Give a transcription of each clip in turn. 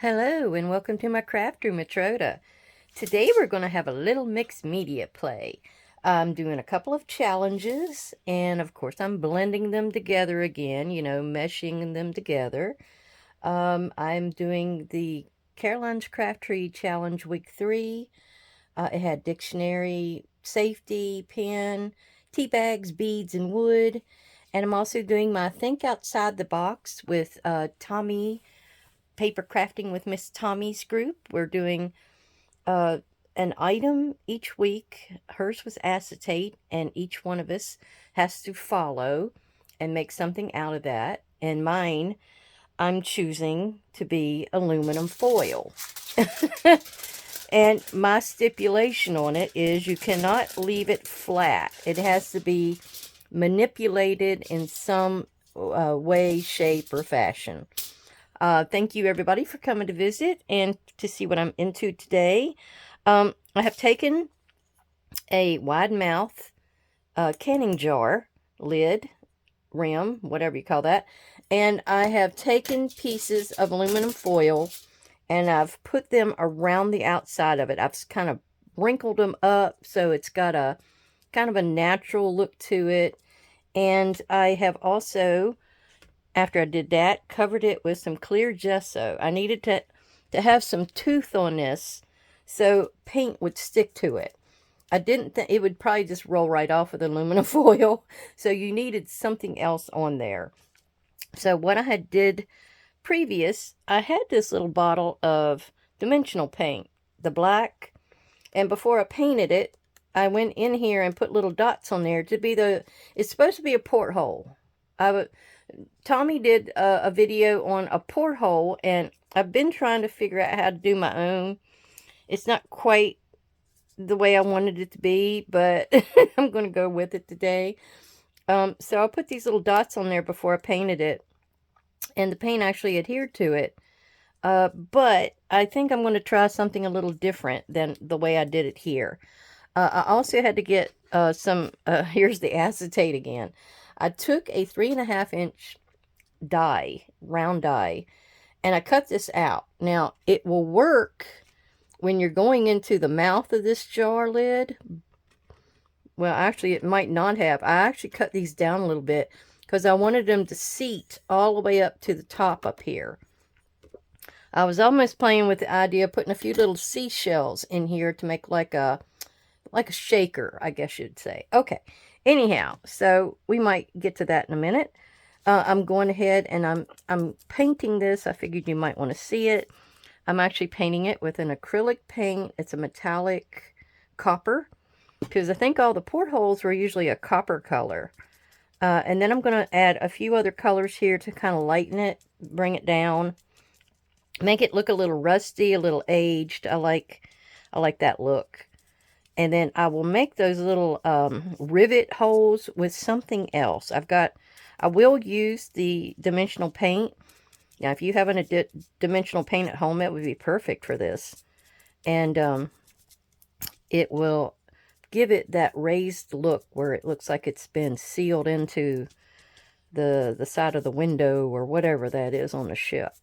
Hello and welcome to my craft room at Rhoda. Today we're going to have a little mixed media play. I'm doing a couple of challenges and of course I'm blending them together again, meshing them together. I'm doing the Caroline's Craft Tree Challenge Week 3. It had dictionary, safety, pen, tea bags, beads, and wood. And I'm also doing my Think Outside the Box with Tommi Paper Crafting with Miss Tommy's group. We're doing uh, an item each week. Hers was acetate, and each one of us has to follow and make something out of that. And mine, I'm choosing to be aluminum foil. And my stipulation on it is you cannot leave it flat. It has to be manipulated in some way, shape, or fashion. Thank you, everybody, for coming to visit and to see what I'm into today. I have taken a wide mouth canning jar, lid, rim, whatever you call that, and I have taken pieces of aluminum foil and I've put them around the outside of it. I've kind of wrinkled them up so it's got a kind of a natural look to it. And I have also, after I did that, covered it with some clear gesso. I needed to have some tooth on this so paint would stick to it. I didn't think it would probably just roll right off with aluminum foil, so you needed something else on there. So what I had did previous, I had this little bottle of dimensional paint, the black, and before I painted it, I went in here and put little dots on there to be it's supposed to be a porthole. Tommi did a video on a porthole, and I've been trying to figure out how to do my own. It's not quite the way I wanted it to be, but I'm going to go with it today. So I put these little dots on there before I painted it, and the paint actually adhered to it. But I think I'm going to try something a little different than the way I did it here. I also had to get here's the acetate again. I took a 3.5-inch die, round die, and I cut this out. Now, it will work when you're going into the mouth of this jar lid. Well, actually, it might not have. I actually cut these down a little bit because I wanted them to seat all the way up to the top up here. I was almost playing with the idea of putting a few little seashells in here to make like a shaker, I guess you'd say. Okay. Anyhow, so we might get to that in a minute. I'm going ahead and I'm painting this. I figured you might want to see it. I'm actually painting it with an acrylic paint. It's a metallic copper, because I think all the portholes were usually a copper color. And then I'm going to add a few other colors here to kind of lighten it, bring it down, make it look a little rusty, a little aged. I like that look. And then I will make those little rivet holes with something else. I will use the dimensional paint. Now, if you have a dimensional paint at home, it would be perfect for this. And it will give it that raised look where it looks like it's been sealed into the side of the window or whatever that is on the ship.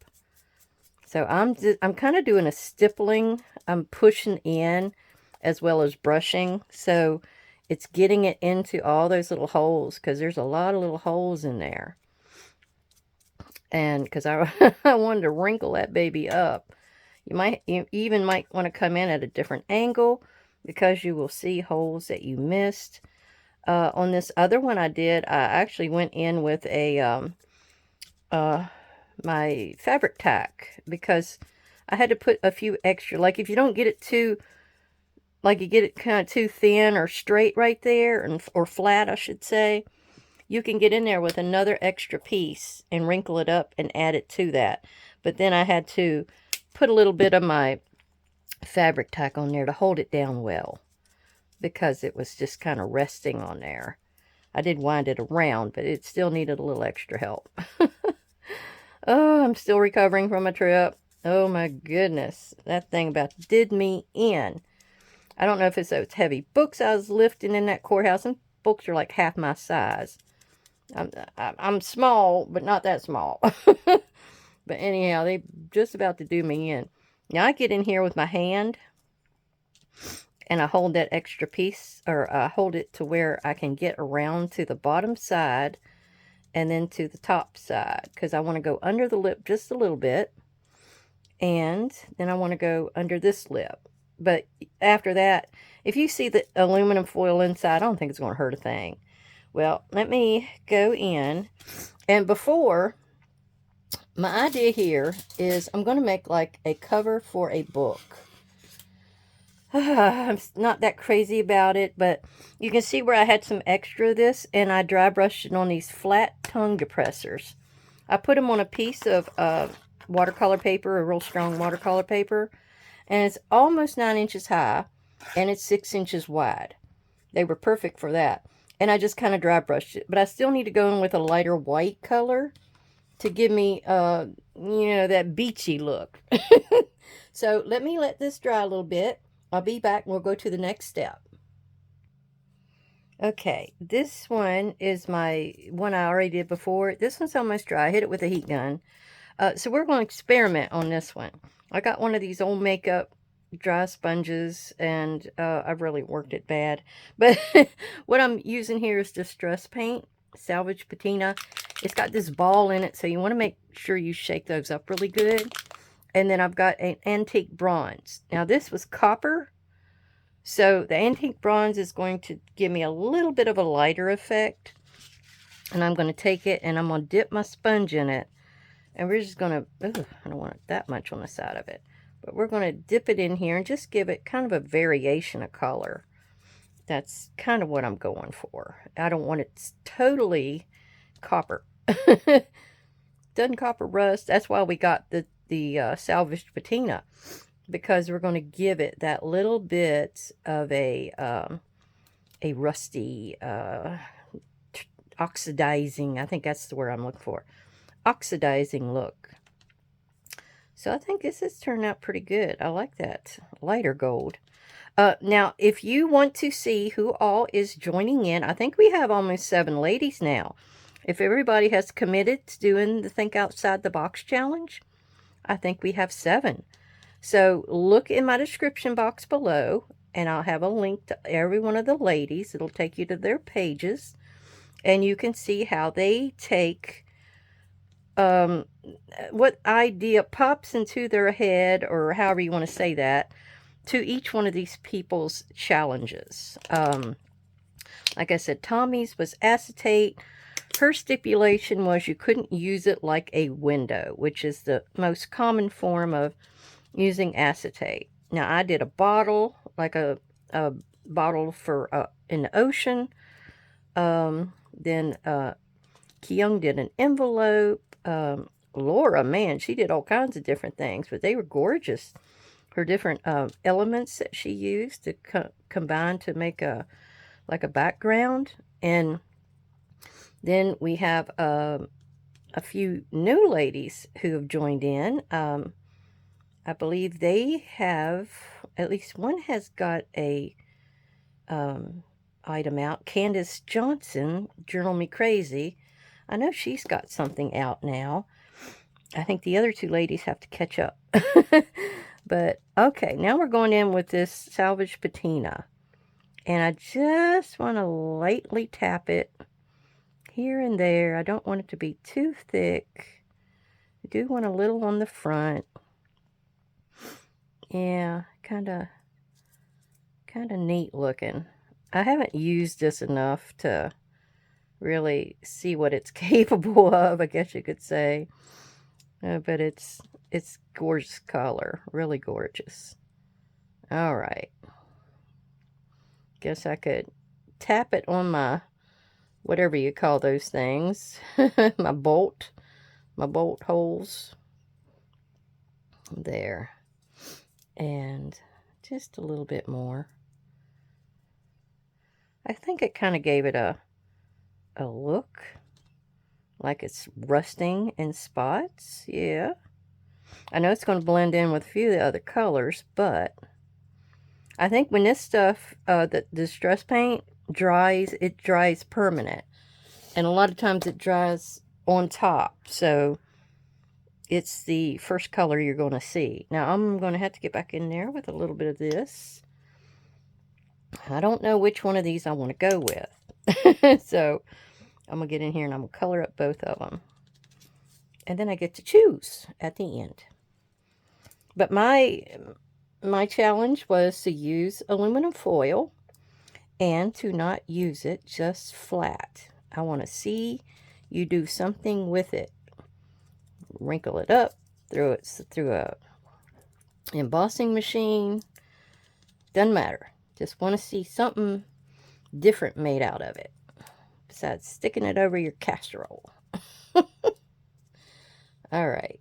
So I'm kind of doing a stippling. I'm pushing in as well as brushing, so it's getting it into all those little holes, because there's a lot of little holes in there. And because I wanted to wrinkle that baby up. You even might want to come in at a different angle, because you will see holes that you missed. On this other one I actually went in with my fabric tack, because I had to put a few extra, like if you don't get it too, like you get it kind of too thin or straight right there, or flat, I should say, you can get in there with another extra piece and wrinkle it up and add it to that. But then I had to put a little bit of my fabric tack on there to hold it down well, because it was just kind of resting on there. I did wind it around, but it still needed a little extra help. Oh, I'm still recovering from a trip. Oh my goodness. That thing about did me in. I don't know if it's those heavy books I was lifting in that courthouse. And books are like half my size. I'm small, but not that small. But anyhow, they just about to do me in. Now I get in here with my hand, and I hold that extra piece, or I hold it to where I can get around to the bottom side and then to the top side, because I want to go under the lip just a little bit, and then I want to go under this lip. But after that, if you see the aluminum foil inside, I don't think it's going to hurt a thing. Well, let me go in, and before, my idea here is I'm going to make like a cover for a book. I'm not that crazy about it, but you can see where I had some extra of this, and I dry brushed it on these flat tongue depressors. I put them on a piece of watercolor paper, a real strong watercolor paper, and it's almost 9 inches high, and it's 6 inches wide. They were perfect for that, and I just kind of dry brushed it, but I still need to go in with a lighter white color to give me, that beachy look. So let me let this dry a little bit. I'll be back and we'll go to the next step. Okay, this one is my one I already did before. This one's almost dry. I hit it with a heat gun. So we're going to experiment on this one. I got one of these old makeup dry sponges, and I've really worked it bad. But what I'm using here is Distress Paint, Salvage Patina. It's got this ball in it, so you want to make sure you shake those up really good. And then I've got an antique bronze. Now this was copper, so the antique bronze is going to give me a little bit of a lighter effect. And I'm going to take it and I'm going to dip my sponge in it. And we're just going to, I don't want it that much on the side of it. But we're going to dip it in here and just give it kind of a variation of color. That's kind of what I'm going for. I don't want it totally copper. Doesn't copper rust. That's why we got the salvaged patina, because we're going to give it that little bit of a rusty oxidizing, I think that's the word I'm looking for, oxidizing look. So I think this has turned out pretty good. I like that lighter gold. Now, if you want to see who all is joining in, I think we have almost 7 ladies now. If everybody has committed to doing the Think Outside the Box challenge, I think we have 7. So look in my description box below, and I'll have a link to every one of the ladies. It'll take you to their pages, and you can see how they take what idea pops into their head, or however you want to say that, to each one of these people's challenges. Like I said, Tommi's was acetate. Her stipulation was you couldn't use it like a window, which is the most common form of using acetate. Now, I did a bottle, like a bottle for in the ocean. Then Kyung did an envelope. Laura, man, she did all kinds of different things, but they were gorgeous. Her different elements that she used to combine to make a background. And then we have a few new ladies who have joined in. I believe they have, at least one has got a item out. Kandace Johnson, Journal Me Crazy. I know she's got something out now. I think the other 2 ladies have to catch up. But, okay, now we're going in with this Salvage Patina. And I just want to lightly tap it here and there. I don't want it to be too thick. I do want a little on the front. Yeah, kind of neat looking. I haven't used this enough to really see what it's capable of, I guess you could say. But it's gorgeous color, really gorgeous. All right. Guess I could tap it on my, whatever you call those things, my bolt holes. There. And just a little bit more. I think it kind of gave it a look like it's rusting in spots. Yeah. I know it's going to blend in with a few of the other colors, but I think when this stuff, the Distress Paint dries, it dries permanent. And a lot of times it dries on top. So it's the first color you're going to see. Now, I'm going to have to get back in there with a little bit of this. I don't know which one of these I want to go with. So, I'm going to get in here and I'm going to color up both of them. And then I get to choose at the end. But my challenge was to use aluminum foil and to not use it just flat. I want to see you do something with it. Wrinkle it up, throw it through a embossing machine. Doesn't matter. Just want to see something different made out of it. Besides sticking it over your casserole. Alright.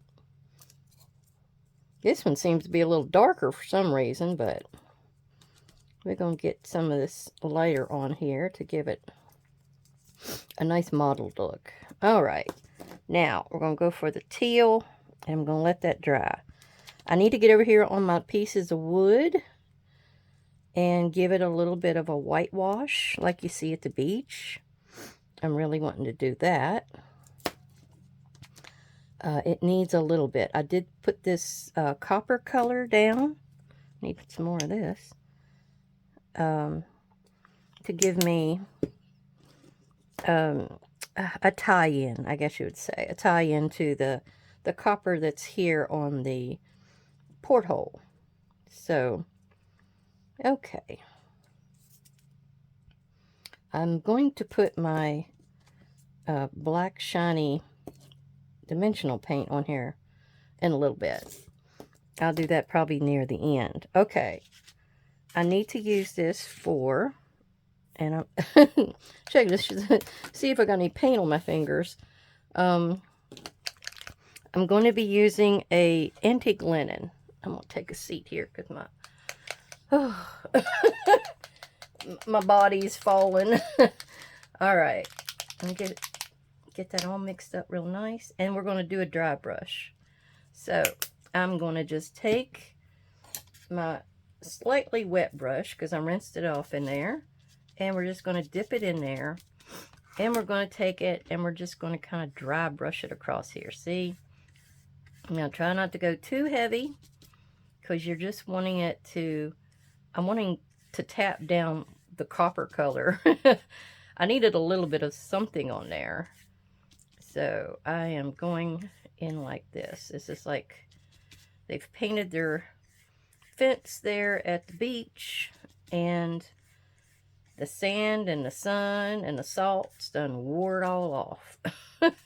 This one seems to be a little darker for some reason, but we're going to get some of this lighter on here to give it a nice mottled look. Alright. Now, we're going to go for the teal, and I'm going to let that dry. I need to get over here on my pieces of wood and give it a little bit of a whitewash like you see at the beach. I'm really wanting to do that. It needs a little bit. I did put this copper color down. Need some more of this. To give me a tie-in, I guess you would say. A tie-in to the copper that's here on the porthole. So, okay. I'm going to put my black shiny dimensional paint on here in a little bit. I'll do that probably near the end. Okay. I need to use this for, and I'm check this, see if I got any paint on my fingers. I'm going to be using a antique linen. I'm going to take a seat here because my body's falling. All right. Let me get that all mixed up real nice. And we're going to do a dry brush. So I'm going to just take my slightly wet brush because I rinsed it off in there. And we're just going to dip it in there. And we're going to take it and we're just going to kind of dry brush it across here. See? Now try not to go too heavy because you're just wanting it to, I'm wanting to tap down the copper color. I needed a little bit of something on there. So I am going in like this. This is like they've painted their fence there at the beach, and the sand and the sun and the salt's done wore it all off.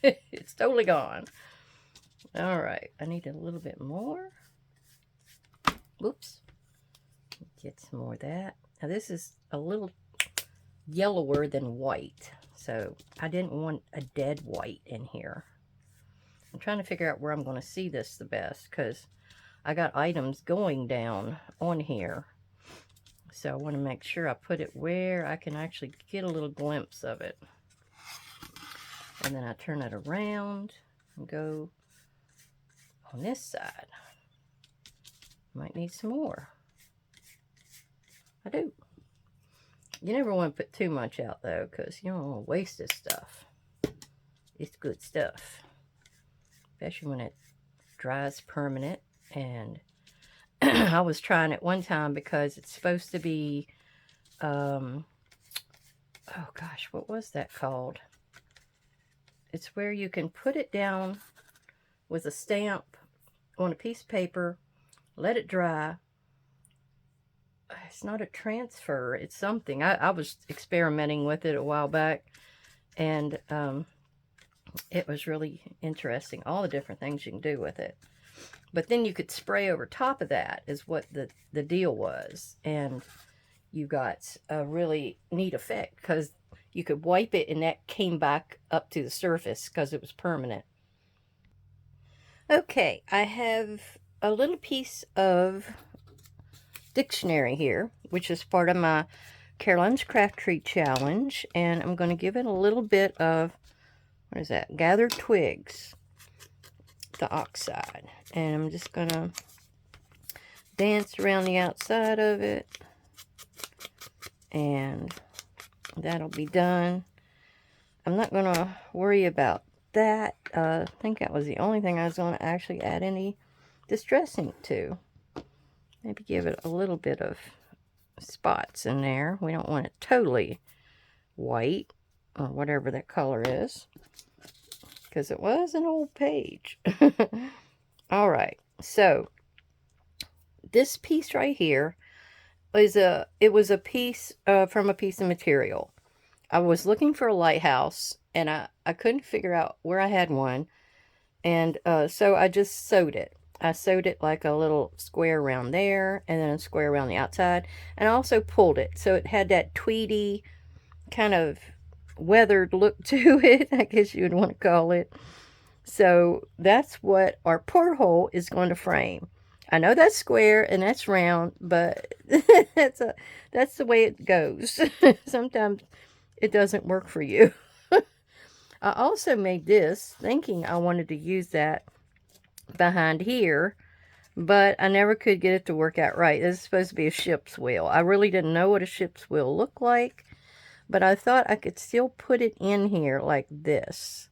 It's totally gone. All right, I need a little bit more. Whoops. Get some more of that. Now this is a little yellower than white, so I didn't want a dead white in here. I'm trying to figure out where I'm going to see this the best because I got items going down on here. So I want to make sure I put it where I can actually get a little glimpse of it. And then I turn it around and go on this side. Might need some more. I do. You never want to put too much out though, because you don't want to waste this stuff. It's good stuff. Especially when it dries permanent. And I was trying it one time because it's supposed to be, oh gosh, what was that called? It's where you can put it down with a stamp on a piece of paper, let it dry. It's not a transfer, it's something. I was experimenting with it a while back, and it was really interesting, all the different things you can do with it. But then you could spray over top of that is what the deal was. And you got a really neat effect because you could wipe it and that came back up to the surface because it was permanent. Okay, I have a little piece of dictionary here, which is part of my Caroline's Craft Tree Challenge. And I'm going to give it a little bit of, what is that? Gathered twigs. The oxide, and I'm just gonna dance around the outside of it, and that'll be done. I'm not gonna worry about that. I think that was the only thing I was going to actually add any distress ink to. Maybe give it a little bit of spots in there. We don't want it totally white, or whatever that color is, because it was an old page. All right, so this piece right here is it was a piece from a piece of material. I was looking for a lighthouse, and I couldn't figure out where I had one, and so I just sewed it. I sewed it like a little square around there, and then a square around the outside, and I also pulled it, so it had that tweedy, kind of weathered look to it, I guess you would want to call it. So that's what our porthole is going to frame. I know that's square and that's round, but that's the way it goes. Sometimes it doesn't work for you. I also made this thinking I wanted to use that behind here, but I never could get it to work out right. This is supposed to be a ship's wheel. I really didn't know what a ship's wheel looked like, but I thought I could still put it in here like this.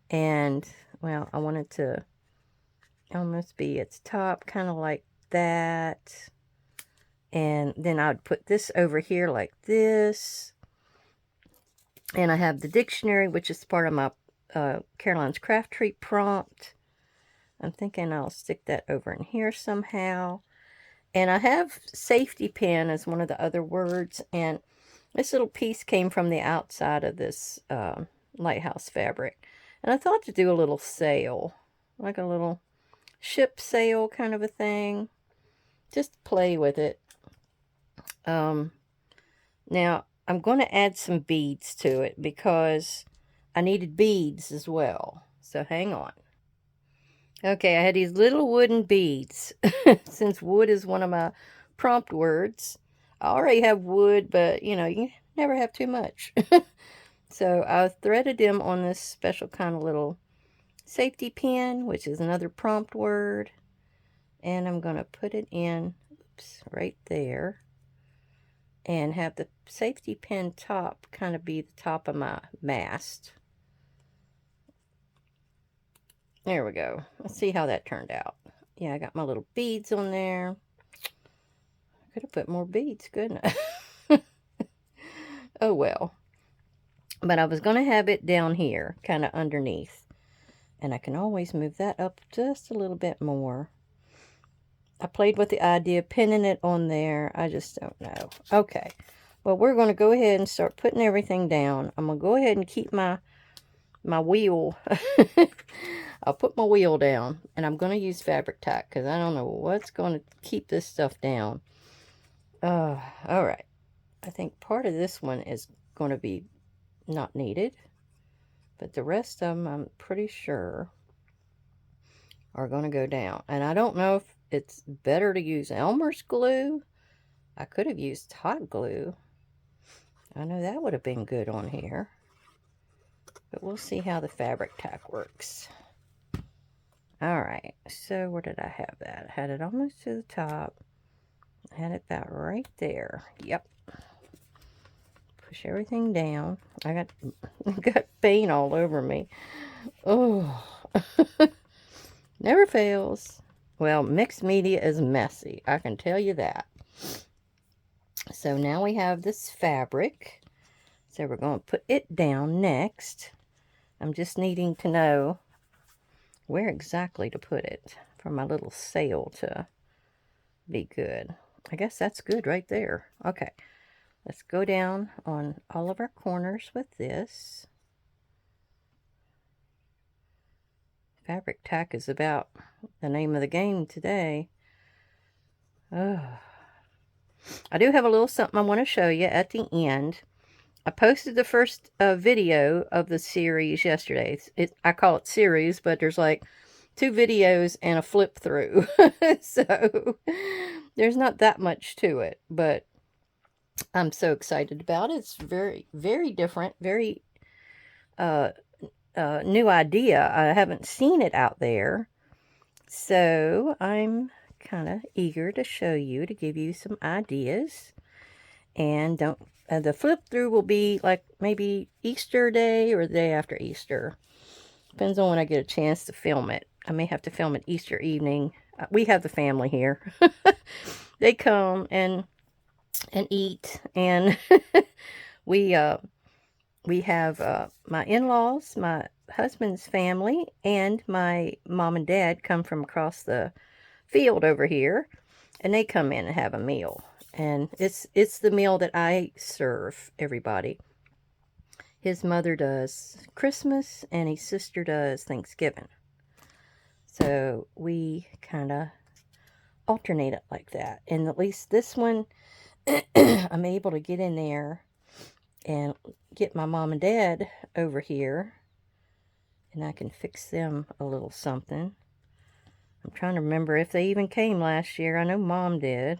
And, well, I wanted to almost be its top, kind of like that. And then I'd put this over here like this. And I have the dictionary, which is part of my Caroline's Craft Treat prompt. I'm thinking I'll stick that over in here somehow. And I have safety pin as one of the other words. And this little piece came from the outside of this lighthouse fabric. And I thought to do a little sail, like a little ship sail kind of a thing. Just play with it. Now, I'm going to add some beads to it because I needed beads as well. So hang on. Okay, I had these little wooden beads. Since wood is one of my prompt words, I already have wood, but you know, you never have too much. So I threaded them on this special kind of little safety pin, which is another prompt word. And I'm going to put it in, oops, right there. And have the safety pin top kind of be the top of my mast. There we go. Let's see how that turned out. Yeah, I got my little beads on there. I could have put more beads, couldn't I? Oh well. But I was going to have it down here, kind of underneath. And I can always move that up just a little bit more. I played with the idea of pinning it on there. I just don't know. Okay. Well, we're going to go ahead and start putting everything down. I'm going to go ahead and keep my wheel. I'll put my wheel down. And I'm going to use fabric tack because I don't know what's going to keep this stuff down. All right. I think part of this one is going to be not needed, but the rest of them I'm pretty sure are going to go down. And I don't know if it's better to use Elmer's glue. I could have used hot glue. I know that would have been good on here, but we'll see how the fabric tack works. All right, so where did I have that? I had it almost to the top. I had it about right there. Yep. Push everything down. I got paint all over me. Oh, never fails. Well, mixed media is messy. I can tell you that. So now we have this fabric. So we're going to put it down next. I'm just needing to know where exactly to put it for my little sail to be good. I guess that's good right there. Okay. Let's go down on all of our corners with this. Fabric tack is about the name of the game today. Oh. I do have a little something I want to show you at the end. I posted the first video of the series yesterday. I call it series, but there's like 2 videos and a flip through. So there's not that much to it, but I'm so excited about it. It's very, very different, very new idea. I haven't seen it out there. So I'm kind of eager to show you, to give you some ideas. And don't the flip through will be like maybe Easter day or the day after Easter. Depends on when I get a chance to film it. I may have to film it Easter evening. We have the family here. They come and eat, and we have my in-laws, my husband's family, and my mom and dad come from across the field over here, and they come in and have a meal. And it's the meal that I serve everybody. His mother does Christmas, and his sister does Thanksgiving. So we kind of alternate it like that. And at least this one, I'm able to get in there and get my mom and dad over here, and I can fix them a little something. I'm trying to remember if they even came last year. I know Mom did.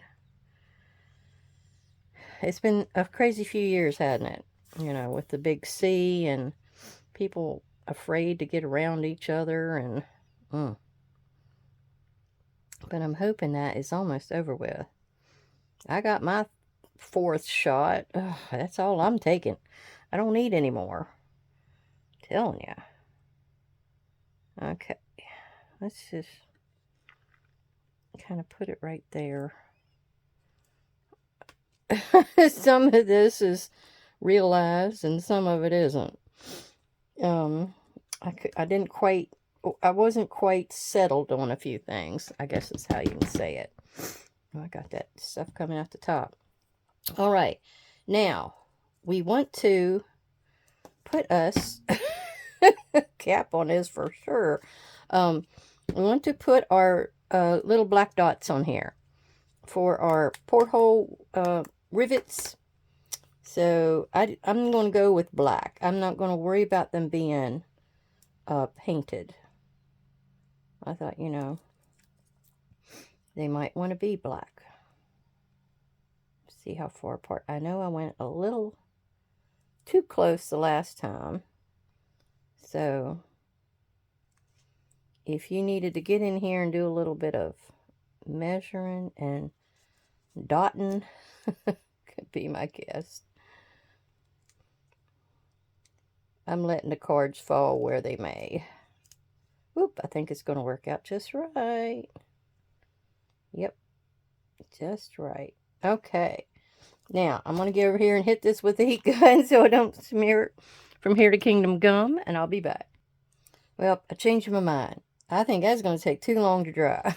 It's been a crazy few years, hasn't it? You know, with the big sea and people afraid to get around each other, and but I'm hoping that is almost over with. I got my 4th shot. Ugh, that's all I'm taking. I don't need any more. I'm telling you. Okay. Let's just kind of put it right there. Some of this is realized and some of it isn't. I wasn't quite settled on a few things, I guess is how you can say it. Oh, I got that stuff coming out the top. All right, now we want to put us cap on this for sure. We want to put our little black dots on here for our porthole rivets. So I'm going to go with black. I'm not going to worry about them being painted. I thought, you know, they might want to be black. See how far apart. I know I went a little too close the last time. So if you needed to get in here and do a little bit of measuring and dotting, could be my guest. I'm letting the cards fall where they may. Whoop, I think it's going to work out just right. Yep, just right. Okay. Now, I'm going to get over here and hit this with the heat gun so I don't smear it from here to Kingdom Gum, and I'll be back. Well, I changed my mind. I think that's going to take too long to dry.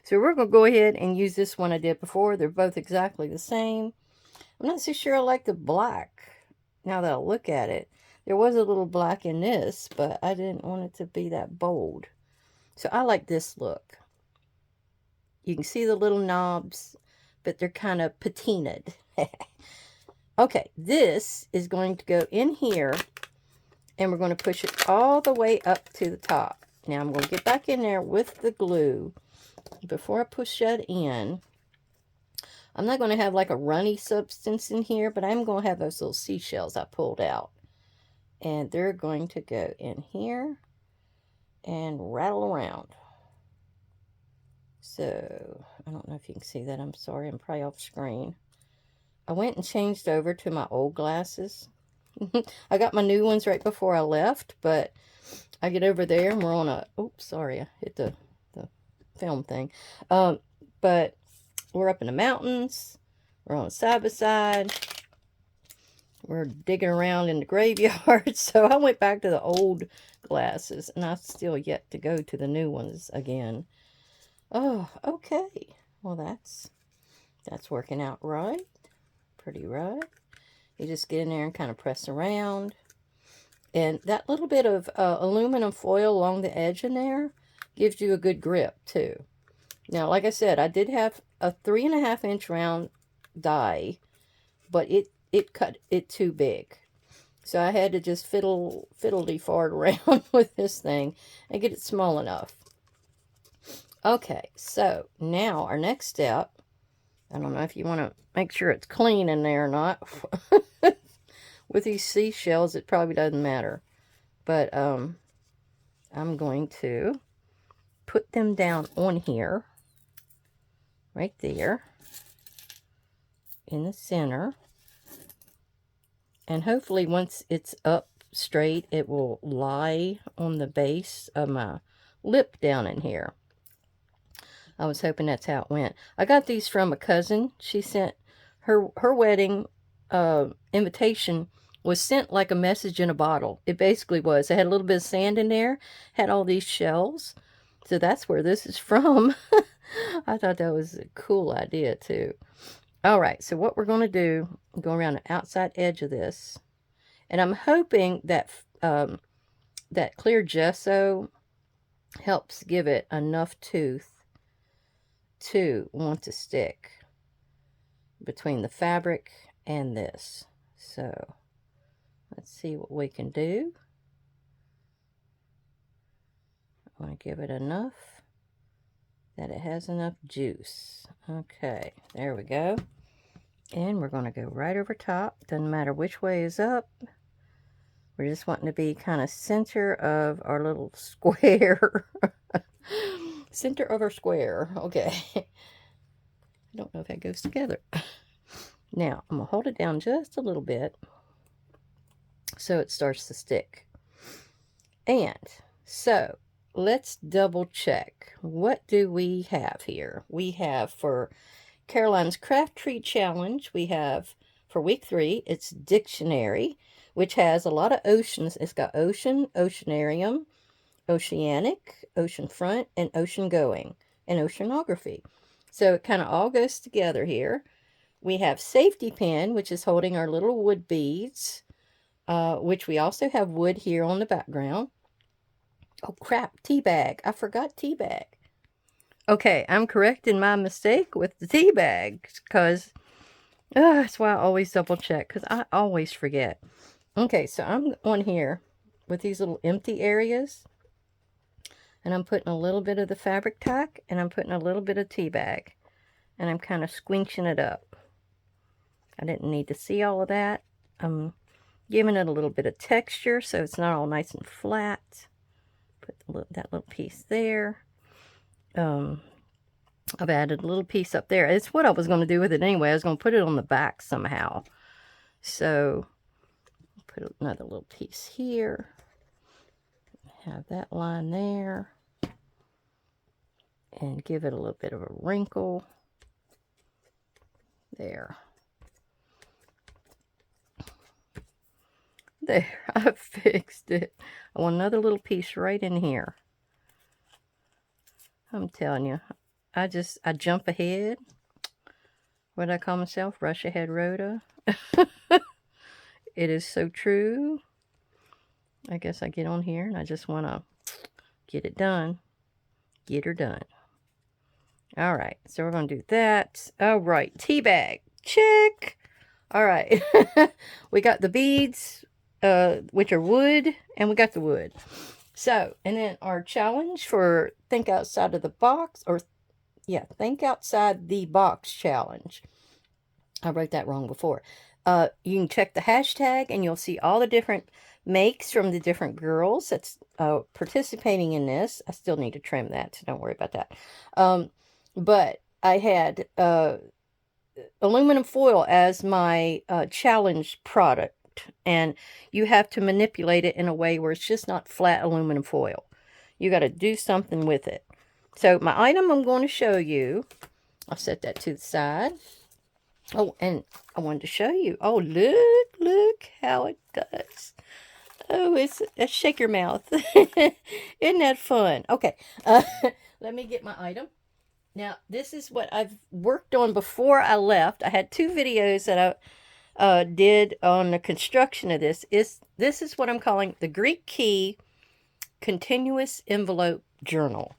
So we're going to go ahead and use this one I did before. They're both exactly the same. I'm not so sure I like the black now that I look at it. There was a little black in this, but I didn't want it to be that bold. So I like this look. You can see the little knobs, but they're kind of patinaed. Okay, this is going to go in here, and we're going to push it all the way up to the top. Now I'm going to get back in there with the glue. Before I push that in, I'm not going to have like a runny substance in here, but I'm going to have those little seashells I pulled out. And they're going to go in here and rattle around. So, I don't know if you can see that. I'm sorry, I'm probably off screen. I went and changed over to my old glasses. I got my new ones right before I left, but I get over there and we're on a... Oops, sorry, I hit the film thing. But we're up in the mountains. We're on side by side. We're digging around in the graveyard. So I went back to the old glasses, and I've still yet to go to the new ones again. Oh, okay. Well, that's working out right. Pretty right. You just get in there and kind of press around. And that little bit of aluminum foil along the edge in there gives you a good grip, too. Now, like I said, I did have a 3.5-inch round die, but it cut it too big. So I had to just fiddle-de-fart around with this thing and get it small enough. Okay, so now our next step, I don't know if you want to make sure it's clean in there or not. With these seashells, it probably doesn't matter. But I'm going to put them down on here, right there, in the center. And hopefully once it's up straight, it will lie on the base of my lip down in here. I was hoping that's how it went. I got these from a cousin. She sent her wedding invitation was sent like a message in a bottle. It basically was. It had a little bit of sand in there, had all these shells. So that's where this is from. I thought that was a cool idea too. All right, so what we're going to do, go around the outside edge of this. And I'm hoping that that clear gesso helps give it enough tooth to want to stick between the fabric and this. So let's see what we can do. I want to give it enough that it has enough juice. Okay, there we go. And we're going to go right over top. Doesn't matter which way is up. We're just wanting to be kind of center of our little square. Center of our square. Okay. I don't know if that goes together. Now, I'm going to hold it down just a little bit so it starts to stick. And so, let's double check. What do we have here? We have for Caroline's Craft Tree Challenge, we have for week 3, it's Dictionary, which has a lot of oceans. It's got ocean, oceanarium, oceanic, oceanfront, and ocean going, and oceanography. So it kind of all goes together here. We have Safety Pin, which is holding our little wood beads, which we also have wood here on the background. Oh crap, tea bag. I forgot tea bag. Okay, I'm correcting my mistake with the tea bags, because that's why I always double check, because I always forget. Okay, so I'm on here with these little empty areas, and I'm putting a little bit of the fabric tack, and I'm putting a little bit of tea bag, and I'm kind of squinching it up. I didn't need to see all of that. I'm giving it a little bit of texture so it's not all nice and flat. Put that little piece there. I've added a little piece up there. It's what I was going to do with it anyway. I was going to put it on the back somehow. So, put another little piece here. Have that line there. And give it a little bit of a wrinkle. There. There, I fixed it. I want another little piece right in here. I'm telling you, I jump ahead. What did I call myself? Rush ahead, Rhoda. It is so true. I guess I get on here and I just want to get it done. Get her done. All right, so we're going to do that. All right, tea bag. Check. All right. We got the beads, which are wood, and we got the wood. So, and then our challenge for Think Outside of the Box, or yeah, Think Outside the Box challenge. I wrote that wrong before. You can check the hashtag and you'll see all the different makes from the different girls that's participating in this. I still need to trim that, so don't worry about that. But I had aluminum foil as my challenge product. And you have to manipulate it in a way where it's just not flat aluminum foil. You got to do something with it. So my item I'm going to show you, I'll set that to the side. Oh, and I wanted to show you. Oh, look how it does. Oh, it's shake your mouth. Isn't that fun? Okay, let me get my item. Now, this is what I've worked on before I left. I had 2 videos that I did on the construction of this. This is what I'm calling the Greek Key Continuous Envelope Journal.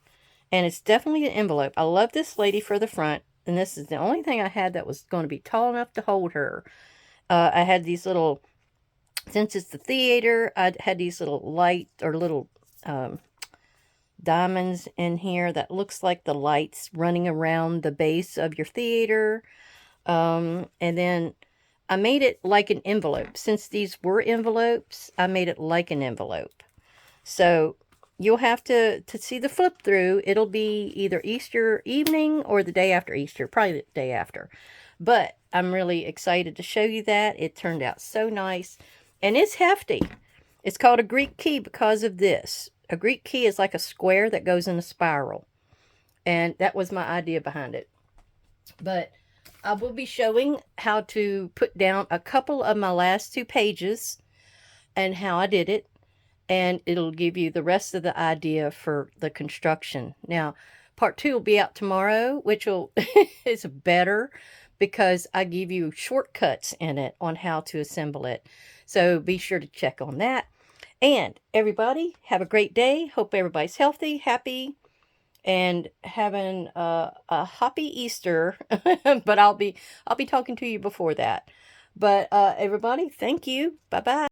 And it's definitely an envelope. I love this lady for the front. And this is the only thing I had that was going to be tall enough to hold her. I had these little, since it's the theater, I had these little light or little diamonds in here that looks like the lights running around the base of your theater. And then I made it like an envelope. Since these were envelopes, I made it like an envelope. So you'll have to see the flip through. It'll be either Easter evening or the day after Easter, probably the day after. But I'm really excited to show you that. It turned out so nice. And it's hefty. It's called a Greek key because of this. A Greek key is like a square that goes in a spiral. And that was my idea behind it. But I will be showing how to put down a couple of my last 2 pages and how I did it. And it'll give you the rest of the idea for the construction. Now, part 2 will be out tomorrow, which will is better because I give you shortcuts in it on how to assemble it. So be sure to check on that. And everybody, have a great day. Hope everybody's healthy, happy, and having a happy Easter. But I'll be talking to you before that. But everybody, thank you. Bye bye.